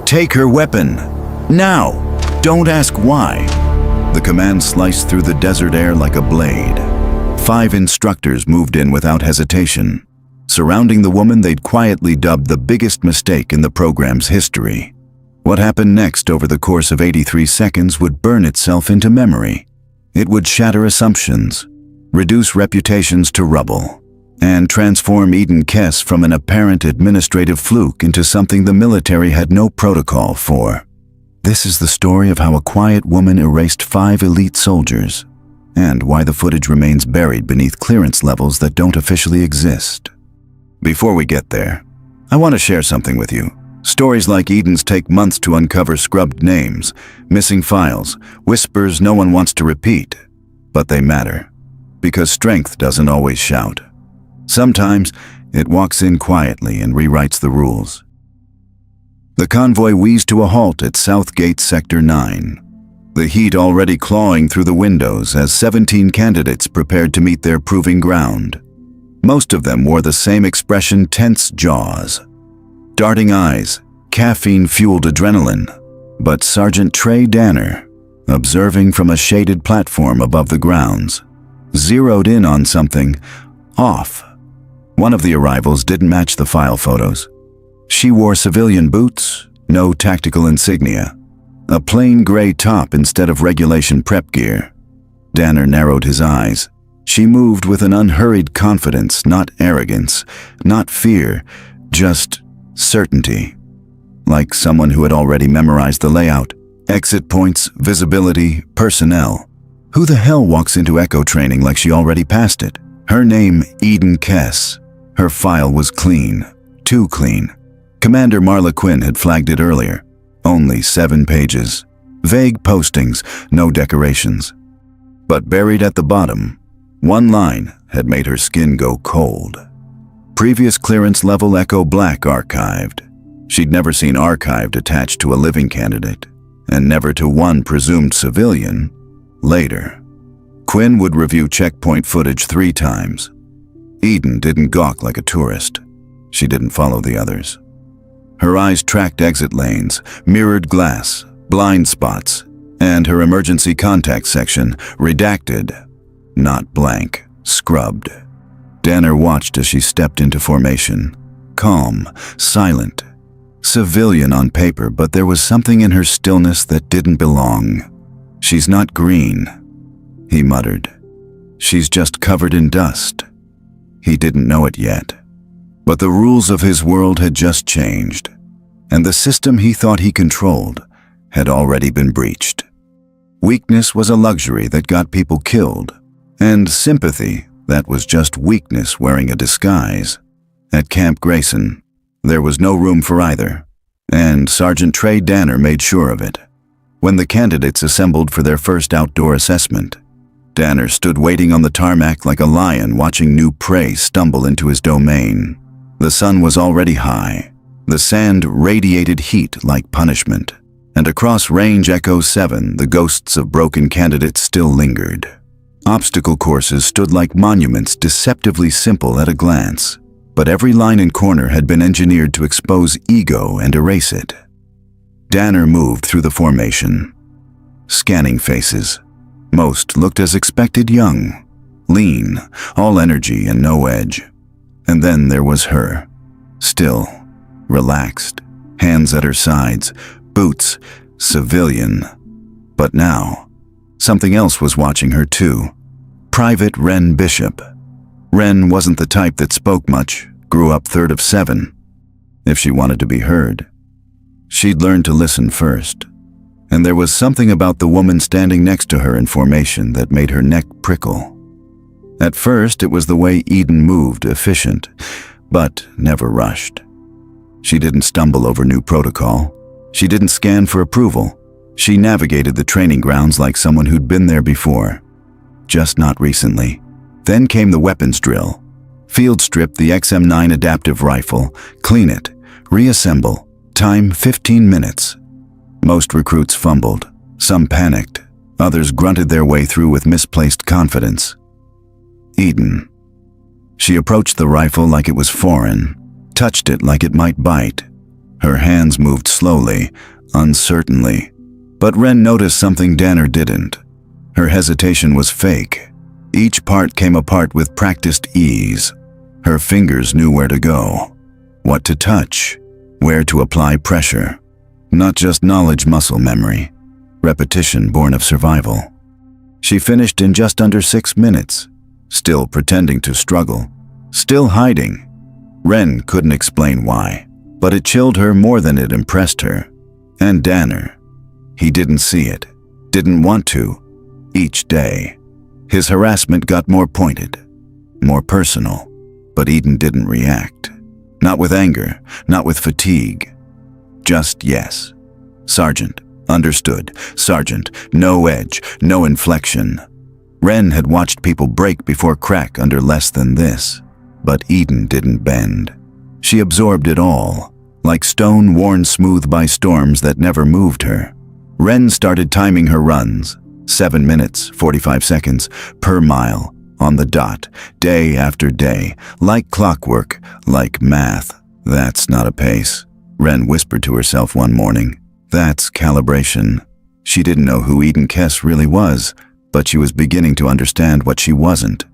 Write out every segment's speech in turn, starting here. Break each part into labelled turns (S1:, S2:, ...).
S1: Take her weapon. Now! Don't ask why. The command sliced through the desert air like a blade. 5 instructors moved in without hesitation, surrounding the woman they'd quietly dubbed the biggest mistake in the program's history. What happened next over the course of 83 seconds would burn itself into memory. It would shatter assumptions, reduce reputations to rubble, and transform Eden Kess from an apparent administrative fluke into something the military had no protocol for. This is the story of how a quiet woman erased 5 elite soldiers, and why the footage remains buried beneath clearance levels that don't officially exist. Before we get there, I want to share something with you. Stories like Eden's take months to uncover scrubbed names, missing files, whispers no one wants to repeat. But they matter, because strength doesn't always shout. Sometimes it walks in quietly and rewrites the rules. The convoy wheezed to a halt at Southgate Sector 9. The heat already clawing through the windows as 17 candidates prepared to meet their proving ground. Most of them wore the same expression, tense jaws, darting eyes, caffeine-fueled adrenaline. But Sergeant Trey Danner, observing from a shaded platform above the grounds, zeroed in on something off. One of the arrivals didn't match the file photos. She wore civilian boots, no tactical insignia, a plain gray top instead of regulation prep gear. Danner narrowed his eyes. She moved with an unhurried confidence, not arrogance, not fear, just certainty. Like someone who had already memorized the layout, exit points, visibility, personnel. Who the hell walks into echo training like she already passed it? Her name, Eden Kess. Her file was clean, too clean. Commander Marla Quinn had flagged it earlier. Only 7 pages. Vague postings, no decorations. But buried at the bottom, one line had made her skin go cold. Previous clearance level Echo Black archived. She'd never seen archived attached to a living candidate, and never to one presumed civilian. Later, Quinn would review checkpoint footage 3 times. Eden didn't gawk like a tourist. She didn't follow the others. Her eyes tracked exit lanes, mirrored glass, blind spots, and her emergency contact section, redacted, not blank, scrubbed. Danner watched as she stepped into formation. Calm, silent, civilian on paper, but there was something in her stillness that didn't belong. "She's not green," he muttered. "She's just covered in dust." He didn't know it yet. But the rules of his world had just changed, and the system he thought he controlled had already been breached. Weakness was a luxury that got people killed, and sympathy that was just weakness wearing a disguise. At Camp Grayson, there was no room for either, and Sergeant Trey Danner made sure of it. When the candidates assembled for their first outdoor assessment, Danner stood waiting on the tarmac like a lion watching new prey stumble into his domain. The sun was already high. The sand radiated heat like punishment, and across Range Echo 7, the ghosts of broken candidates still lingered. Obstacle courses stood like monuments, deceptively simple at a glance, but every line and corner had been engineered to expose ego and erase it. Danner moved through the formation, scanning faces. Most looked as expected young, lean, all energy and no edge. And then there was her, still, relaxed, hands at her sides, boots, civilian. But now, something else was watching her too. Private Wren Bishop. Wren wasn't the type that spoke much, grew up 3rd of 7. If she wanted to be heard, she'd learn to listen first. And there was something about the woman standing next to her in formation that made her neck prickle. At first, it was the way Eden moved, efficient, but never rushed. She didn't stumble over new protocol. She didn't scan for approval. She navigated the training grounds like someone who'd been there before, just not recently. Then came the weapons drill. Field strip the XM9 adaptive rifle, clean it, reassemble, time 15 minutes. Most recruits fumbled, some panicked, others grunted their way through with misplaced confidence. Eden. She approached the rifle like it was foreign, touched it like it might bite, Her hands moved slowly, uncertainly. But Ren noticed something Danner didn't. Her hesitation was fake. Each part came apart with practiced ease. Her fingers knew where to go, what to touch, where to apply pressure. Not just knowledge muscle memory, repetition born of survival. She finished in just under 6 minutes, still pretending to struggle, still hiding. Ren couldn't explain why, but it chilled her more than it impressed her. And Danner, he didn't see it, didn't want to. Each day, his harassment got more pointed, more personal, but Eden didn't react. Not with anger, not with fatigue. Just yes. Sergeant, understood. Sergeant, no edge, no inflection. Ren had watched people break before crack under less than this, but Eden didn't bend. She absorbed it all, like stone worn smooth by storms that never moved her. Ren started timing her runs, 7 minutes, 45 seconds, per mile, on the dot, day after day, like clockwork, like math. That's not a pace, Ren whispered to herself one morning. That's calibration. She didn't know who Eden Kess really was, but she was beginning to understand what she wasn't.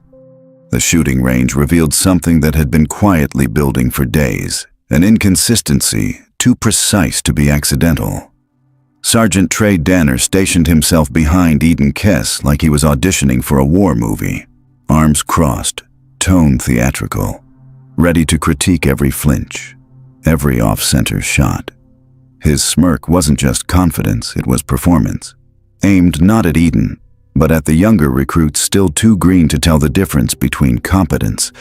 S1: The shooting range revealed something that had been quietly building for days, an inconsistency too precise to be accidental. Sergeant Trey Danner stationed himself behind Eden Kess like he was auditioning for a war movie, arms crossed, tone theatrical, ready to critique every flinch, every off-center shot. His smirk wasn't just confidence, it was performance, aimed not at Eden, but at the younger recruits still too green to tell the difference between competence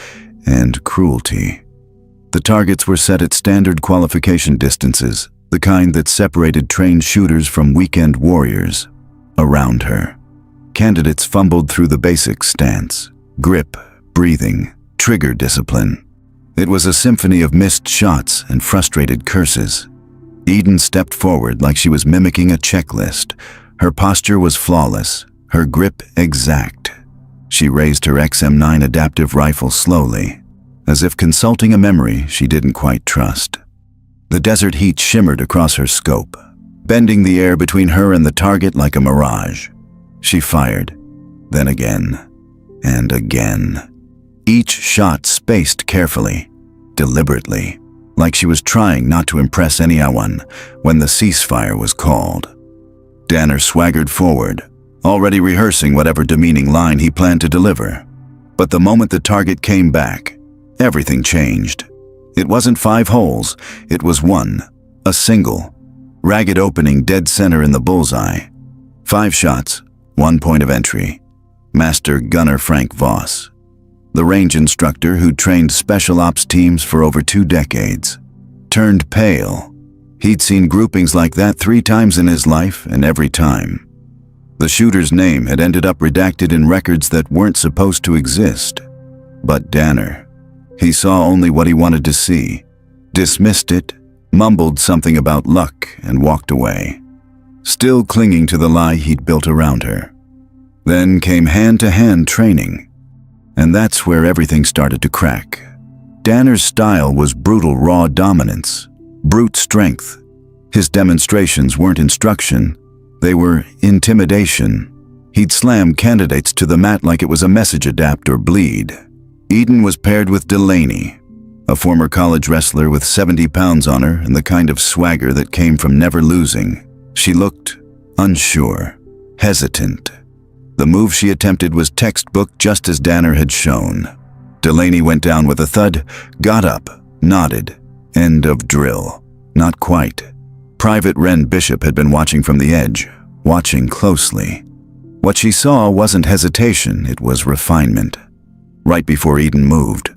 S1: and cruelty. The targets were set at standard qualification distances, the kind that separated trained shooters from weekend warriors. Around her, candidates fumbled through the basic stance, grip, breathing, trigger discipline. It was a symphony of missed shots and frustrated curses. Eden stepped forward like she was mimicking a checklist. Her posture was flawless, her grip exact. She raised her XM9 adaptive rifle slowly, as if consulting a memory she didn't quite trust. The desert heat shimmered across her scope, bending the air between her and the target like a mirage. She fired, then again, and again. Each shot spaced carefully, deliberately, like she was trying not to impress anyone when the ceasefire was called. Danner swaggered forward, already rehearsing whatever demeaning line he planned to deliver. But the moment the target came back, everything changed. It wasn't 5 holes, it was one, a single, ragged opening dead center in the bullseye. 5 shots, 1 point of entry. Master Gunner Frank Voss, the range instructor who'd trained special ops teams for over 2 decades, turned pale. He'd seen groupings like that 3 times in his life, and every time, the shooter's name had ended up redacted in records that weren't supposed to exist. But Danner, he saw only what he wanted to see, dismissed it, mumbled something about luck, and walked away, still clinging to the lie he'd built around her. Then came hand-to-hand training, and that's where everything started to crack. Danner's style was brutal raw dominance, brute strength. His demonstrations weren't instruction, they were intimidation. He'd slam candidates to the mat like it was a message adapt or bleed. Eden was paired with Delaney, a former college wrestler with 70 pounds on her and the kind of swagger that came from never losing. She looked unsure, hesitant. The move she attempted was textbook, just as Danner had shown. Delaney went down with a thud, got up, nodded. End of drill. Not quite. Private Ren Bishop had been watching from the edge, watching closely. What she saw wasn't hesitation, it was refinement. Right before Eden moved,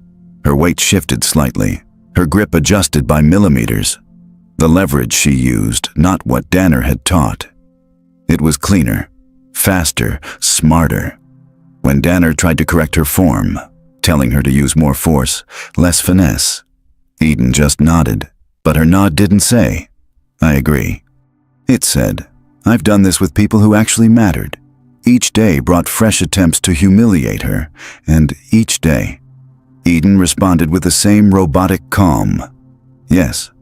S1: her weight shifted slightly, her grip adjusted by millimeters. The leverage she used, not what Danner had taught. It was cleaner, faster, smarter. When Danner tried to correct her form, telling her to use more force, less finesse, Eden just nodded, but her nod didn't say, "I agree." It said, "I've done this with people who actually mattered." Each day brought fresh attempts to humiliate her, and each day, Eden responded with the same robotic calm. Yes,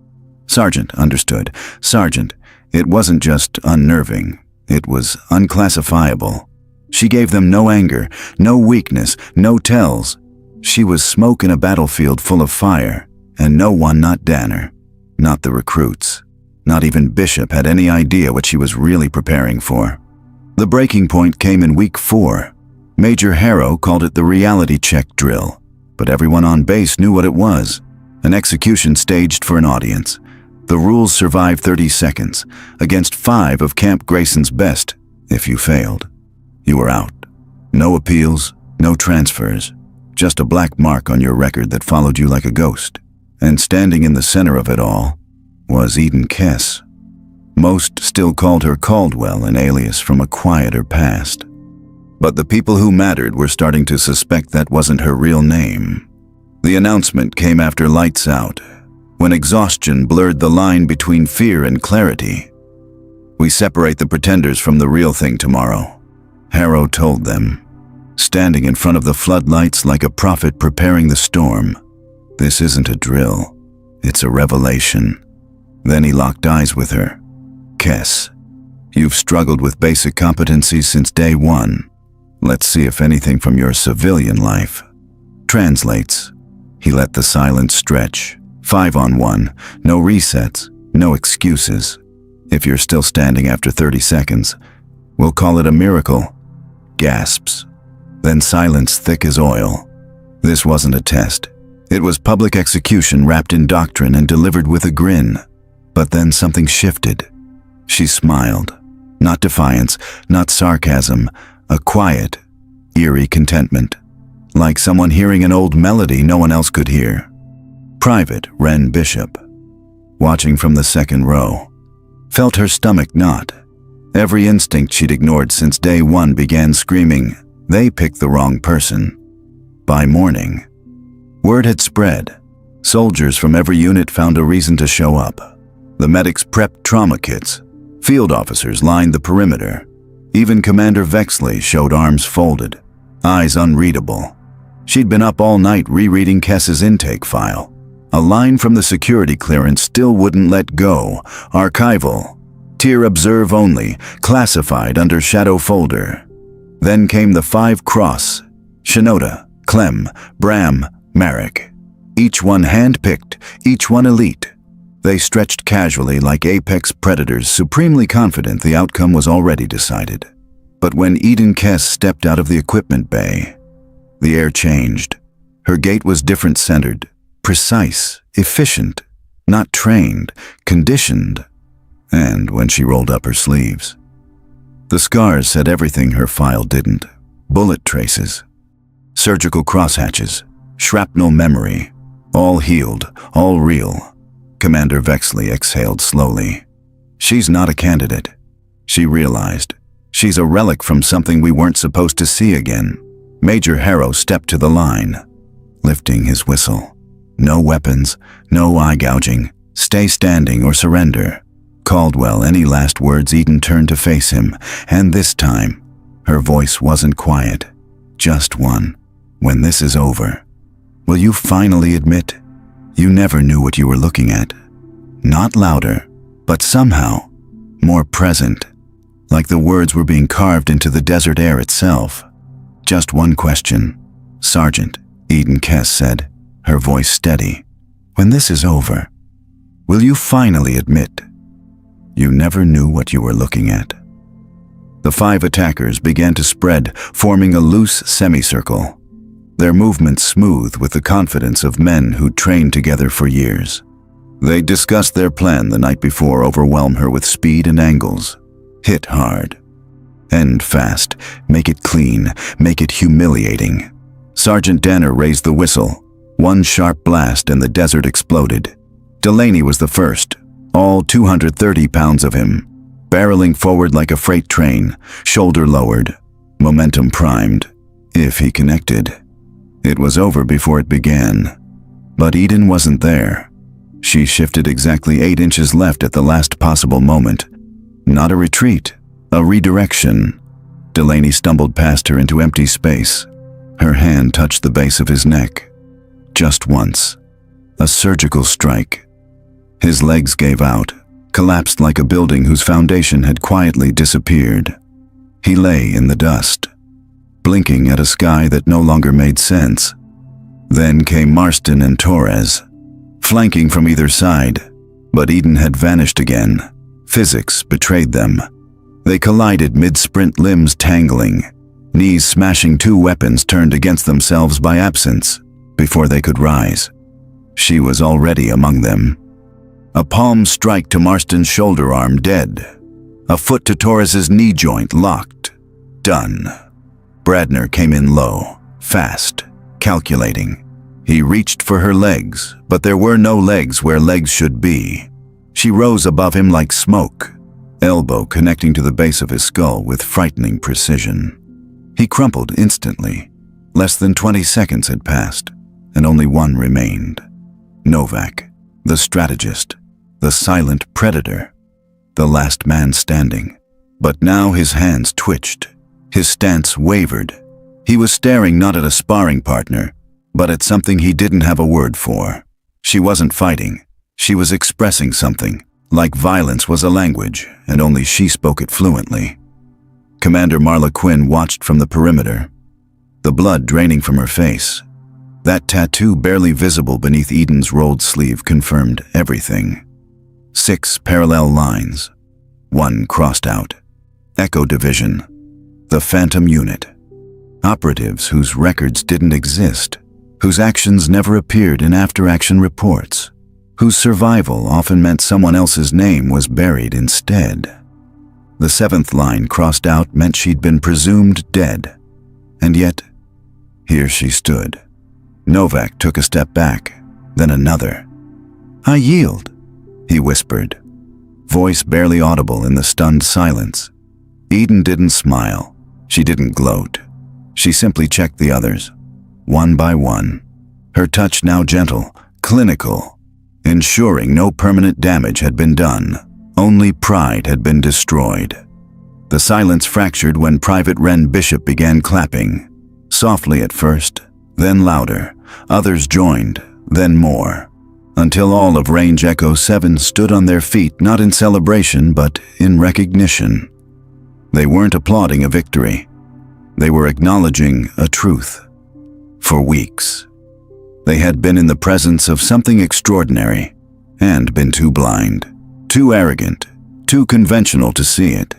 S1: Sergeant understood. Sergeant, it wasn't just unnerving. It was unclassifiable. She gave them no anger, no weakness, no tells. She was smoke in a battlefield full of fire, and no one, not Danner, not the recruits, not even Bishop had any idea what she was really preparing for. The breaking point came in week 4. Major Harrow called it the reality check drill, but everyone on base knew what it was. An execution staged for an audience. The rules survived 30 seconds, against 5 of Camp Grayson's best. If you failed, you were out. No appeals, no transfers, just a black mark on your record that followed you like a ghost. And standing in the center of it all was Eden Kess. Most still called her Caldwell, an alias from a quieter past. But the people who mattered were starting to suspect that wasn't her real name. The announcement came after lights out, when exhaustion blurred the line between fear and clarity. We separate the pretenders from the real thing tomorrow, Harrow told them, standing in front of the floodlights like a prophet preparing the storm. This isn't a drill, it's a revelation. Then he locked eyes with her. Kess, you've struggled with basic competencies since day 1. Let's see if anything from your civilian life translates. He let the silence stretch. 5-on-1, no resets, no excuses. If you're still standing after 30 seconds, we'll call it a miracle. Gasps. Then silence thick as oil. This wasn't a test. It was public execution wrapped in doctrine and delivered with a grin. But then something shifted. She smiled. Not defiance, not sarcasm, a quiet, eerie contentment. Like someone hearing an old melody no one else could hear. Private Wren Bishop, watching from the second row, felt her stomach knot. Every instinct she'd ignored since day 1 began screaming, they picked the wrong person. By morning, word had spread. Soldiers from every unit found a reason to show up. The medics prepped trauma kits. Field officers lined the perimeter. Even Commander Vexley showed arms folded, eyes unreadable. She'd been up all night rereading Kess's intake file. A line from the security clearance still wouldn't let go. Archival. Tier observe only. Classified under shadow folder. Then came the 5 cross. Shinoda, Clem, Bram, Marek. Each one hand-picked, each one elite. They stretched casually like apex predators, supremely confident the outcome was already decided. But when Eden Kess stepped out of the equipment bay, the air changed. Her gait was different-centered. Precise, efficient, not trained, conditioned, and when she rolled up her sleeves. The scars said everything her file didn't. Bullet traces, surgical crosshatches, shrapnel memory, all healed, all real. Commander Vexley exhaled slowly. She's not a candidate. She realized. She's a relic from something we weren't supposed to see again. Major Harrow stepped to the line, lifting his whistle. No weapons, no eye gouging, stay standing or surrender. Caldwell, any last words? Eden turned to face him, and this time, her voice wasn't quiet, just one. When this is over, will you finally admit you never knew what you were looking at? Not louder, but somehow more present, like the words were being carved into the desert air itself. Just one question, Sergeant, Eden Kess said, her voice steady. When this is over, will you finally admit you never knew what you were looking at? The 5 attackers began to spread, forming a loose semicircle. Their movements smooth with the confidence of men who'd trained together for years. They discussed their plan the night before: overwhelm her with speed and angles. Hit hard. End fast. Make it clean. Make it humiliating. Sergeant Danner raised the whistle. One sharp blast and the desert exploded. Delaney was the first, all 230 pounds of him, barreling forward like a freight train, shoulder lowered, momentum primed. If he connected, it was over before it began. But Eden wasn't there. She shifted exactly 8 inches left at the last possible moment. Not a retreat, a redirection. Delaney stumbled past her into empty space. Her hand touched the base of his neck. Just once. A surgical strike. His legs gave out, collapsed like a building whose foundation had quietly disappeared. He lay in the dust, blinking at a sky that no longer made sense. Then came Marston and Torres, flanking from either side, but Eden had vanished again. Physics betrayed them. They collided mid-sprint, limbs tangling, knees smashing, two weapons turned against themselves by absence before they could rise. She was already among them. A palm strike to Marston's shoulder arm, dead. A foot to Torres's knee joint, locked. Done. Bradner came in low, fast, calculating. He reached for her legs, but there were no legs where legs should be. She rose above him like smoke, elbow connecting to the base of his skull with frightening precision. He crumpled instantly. Less than 20 seconds had passed, and only one remained. Novak, the strategist, the silent predator, the last man standing. But now his hands twitched. His stance wavered. He was staring not at a sparring partner, but at something he didn't have a word for. She wasn't fighting. She was expressing something, like violence was a language, and only she spoke it fluently. Commander Marla Quinn watched from the perimeter, the blood draining from her face. That tattoo barely visible beneath Eden's rolled sleeve confirmed everything. 6 parallel lines, 1 crossed out. Echo Division, the Phantom Unit. Operatives whose records didn't exist, whose actions never appeared in after-action reports, whose survival often meant someone else's name was buried instead. The 7th line crossed out meant she'd been presumed dead. And yet, here she stood. Novak took a step back, then another. "I yield," he whispered, voice barely audible in the stunned silence. Eden didn't smile. She didn't gloat. She simply checked the others, one by one. Her touch now gentle, clinical, ensuring no permanent damage had been done. Only pride had been destroyed. The silence fractured when Private Wren Bishop began clapping, softly at first, then louder. Others joined, then more, until all of Range Echo 7 stood on their feet, not in celebration, but in recognition. They weren't applauding a victory. They were acknowledging a truth. For weeks, they had been in the presence of something extraordinary, and been too blind, too arrogant, too conventional to see it.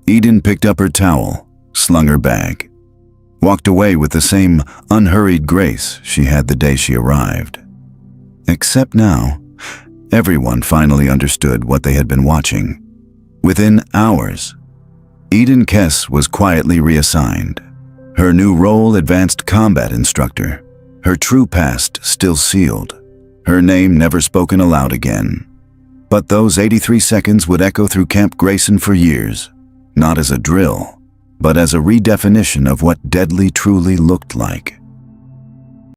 S1: Eden picked up her towel, slung her bag, walked away with the same unhurried grace she had the day she arrived. Except now, everyone finally understood what they had been watching. Within hours, Eden Kess was quietly reassigned. Her new role, advanced combat instructor. Her true past still sealed. Her name never spoken aloud again. But those 83 seconds would echo through Camp Grayson for years, not as a drill, but as a redefinition of what deadly truly looked like.